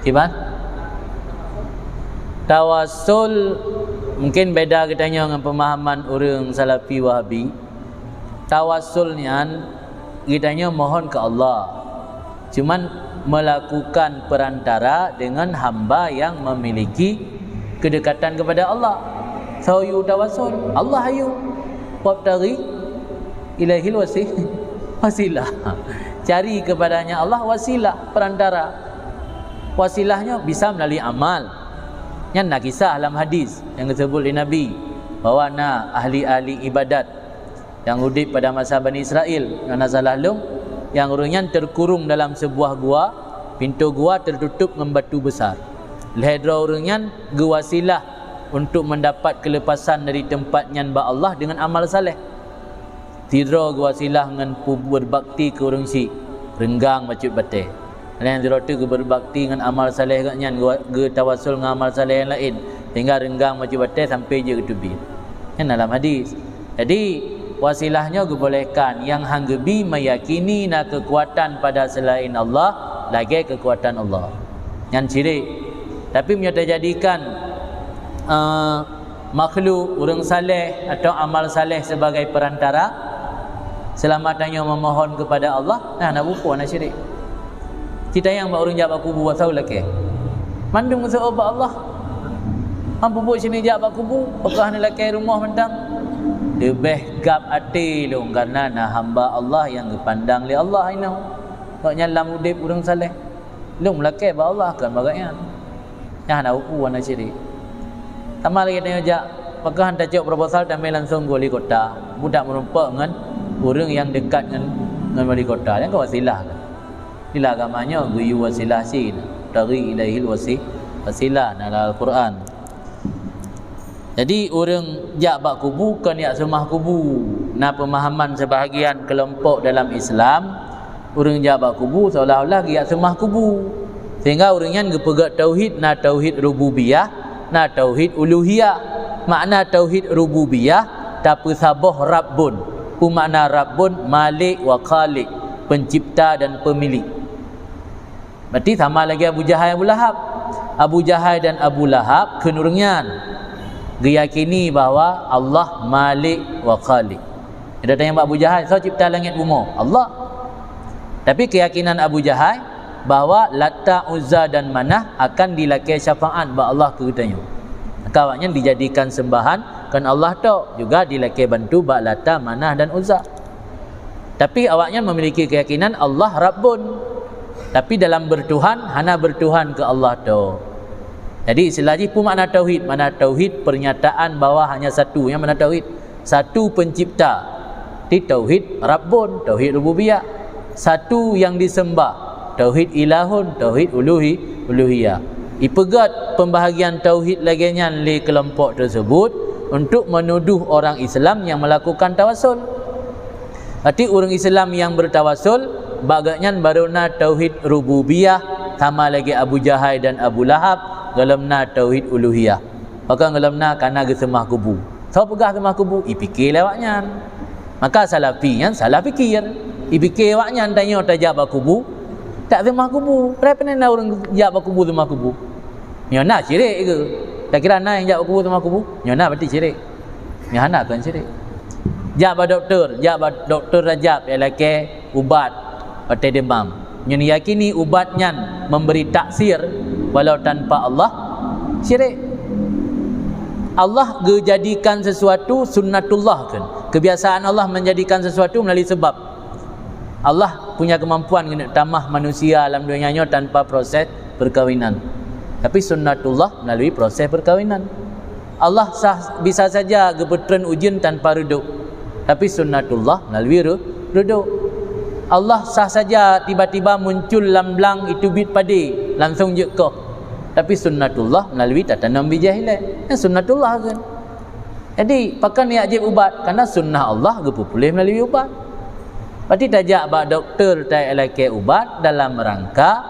Kiban? Tawassul mungkin beda katanya dengan pemahaman orang Salafi Wahabi. Tawassulnya katanya mohon ke Allah, cuman melakukan perantara dengan hamba yang memiliki kedekatan kepada Allah. So you tawassul, Allah ayu wabtaghi ilaihil wasilah. Cari kepadanya Allah wasilah, perantara. Wasilahnya bisa melalui amal. Yang nak kisah dalam hadis yang disebut oleh Nabi bahawa ahli-ahli ibadat yang hidup pada masa Bani Israel yang salah lum, yang orangnya terkurung dalam sebuah gua, pintu gua tertutup dengan batu besar. Lehadra orangnya gewasilah untuk mendapat kelepasan dari tempatnya ba Allah dengan amal saleh. Tidra gewasilah dengan berbakti ke orang si renggang macam batai. Yang dirota ke berbakti dengan amal saleh katnya, ke tawassul dengan amal saleh yang lain, tinggal renggang macam batai sampai je ke tubi. Yang dalam hadis. Jadi wasilahnya dibolehkan yang hanggebi meyakini nak kekuatan pada selain Allah lagi kekuatan Allah. Yang syirik. Tapi menyata jadikan makhluk orang saleh atau amal saleh sebagai perantara selamatnya memohon kepada Allah, nak buku nak syirik. Kita yang baru jawab kubu wasau lagi. Mandung musab Allah. Mampu buat sini jawab kubu, apakah ni laki rumah mentang. Lebih gap hati long karena hamba Allah yang dipandang oleh Allah ini. Kau nyalam udip urang saleh. Long laki ba Allah kan bagaian. Yang nak upu nak syirik. Tamal lagi tanya jak, apakah hantar cek proposal tambah langsung goli kota. Budak merumpak dengan orang yang dekat dengan wali kota. Yang kau wasilah kan. Inilah agamanya guyu wasilah sin dari ilaihil wasilah dalam Al-Quran. Jadi orang jak bak kubu kan yak semah kubu. Nah pemahaman sebahagian kelompok dalam Islam, orang jak bak kubu seolah-olah yak semah kubu. Sehingga orangnya gepegat tauhid, na tauhid rububiyah, na tauhid uluhiyah. Makna tauhid rububiyah tapi sabah rabbun. Pu makna rabbun malik wa khaliq, pencipta dan pemilik. Berarti sama lagi Abu Jahal dan Abu Lahab. Abu Jahal dan Abu Lahab kenurungan diyakini bahawa Allah Malik wa Khaliq. Dia tanya Abu Jahal, "So cipta langit bumi?" Allah. Tapi keyakinan Abu Jahal bahawa Lata, Uzza dan Manah akan dilakukan syafaat ba Allah ke katanya. Kawannya dijadikan sembahan kan Allah tu juga dilakukan bantu ba Lata, Manah dan Uzza. Tapi awaknya memiliki keyakinan Allah Rabbun. Tapi dalam bertuhan, hanya bertuhan ke Allah tu. Jadi istilah pun makna tauhid. Makna tauhid pernyataan bahawa hanya satu. Yang mana tauhid? Satu pencipta. Di tauhid Rabbun, tauhid rububiyah. Satu yang disembah. Tauhid ilahun, tauhid uluhiyah. Ipegat pembahagian tauhid laginya oleh kelompok tersebut untuk menuduh orang Islam yang melakukan tawassul. Berarti orang Islam yang bertawassul bagainya baruna tauhid rububiyah, sama lagi Abu Jahal dan Abu Lahab galamna tauhid uluhiyah. Maka galamna kana gesemah kubu. So pegah semah kubu, ipikir lawaknya. Maka salafinya salah fikir. Ipikir lawaknya tanya tajab kubu, tak semah kubu. Berapa nak orang jawab kubu semah kubu? Nyona syirik ke? Tak kira nak yang jawab kubu semah kubu? Nyona berarti syirik. Nyona kan syirik. Jawab doktor Rajab yang laki ubat pada demam. Yang yakini ubatnya memberi taksir walau tanpa Allah, syirik. Allah jadikan sesuatu sunnatullah kan. Kebiasaan Allah menjadikan sesuatu melalui sebab. Allah punya kemampuan untuk tamah manusia alam dunianya tanpa proses perkahwinan. Tapi sunnatullah melalui proses perkahwinan. Allah bisa saja gebetren ujian tanpa reduk. Tapi sunnatullah melalui reduk. Allah sah saja tiba-tiba muncul lamblang itu bit padi langsung je kau. Tapi sunnatullah melalui tatanam bijahilah. Sunnatullah kan. Jadi pakai ni ajib ubat karena sunnah Allah boleh melalui ubat. Berarti tajak bak doktor tak elake ubat dalam rangka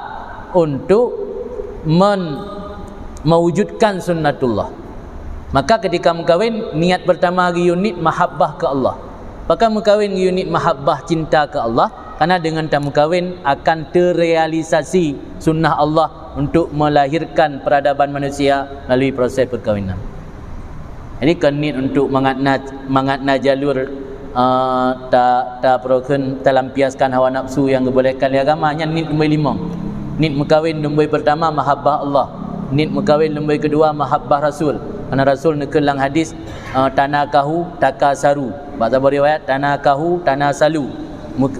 untuk mewujudkan sunnatullah. Maka ketika mengkahwin, niat pertama unit mahabbah ke Allah. Maka mengkahwin unit mahabbah cinta ke Allah, karena dengan tak mengkahwin akan terrealisasi sunnah Allah untuk melahirkan peradaban manusia melalui proses perkahwinan. Ini kan niat untuk mengatna jalur tak perlukan terlampiaskan hawa nafsu yang dibolehkan di agamanya. Niat nombor 5. Niat berkahwin nombor pertama mahabbah Allah. Niat berkahwin nombor kedua mahabbah Rasul. Kerana Rasul nekelang hadis tanakahu takasaru. Bahasa riwayat tanakahu tanasalu.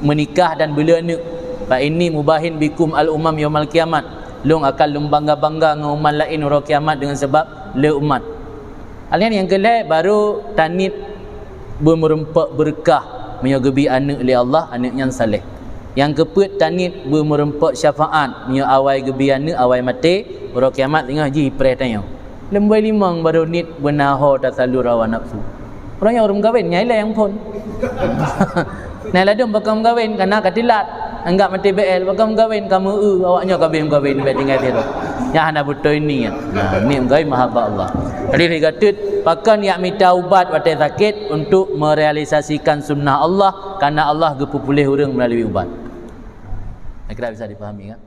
Menikah dan bela anak. Fa inni mubahin bikum al-umam yaumal kiamat. Long akan lum bangga-bangga dengan umat lain hari kiamat dengan sebab le umat. Alian yang kelak baru tanit bermerempak berkah menyogebi anak oleh Allah, anak yang saleh. Yang keput tanit bermerempak syafaat menyo awai gebi anak awai mati hari kiamat tengah ji preh tanya. Lembai limang baru nit benaho tasalur hawa nafsu. Orang yang orang kahwin nyai lah yang pun. Nah ladum bakal kahwin kerana katilat. Anggap mati BL bakal kahwin kamu awaknya kahwin baik tinggal dia tu. Yang hendak betul ini kan. Nah ni kahwin mahabbah Allah. Jadi dia kata pakan yang minta ubat watai sakit untuk merealisasikan sunnah Allah kerana Allah gepupulih orang melalui ubat. Kira bisa dipahami kan?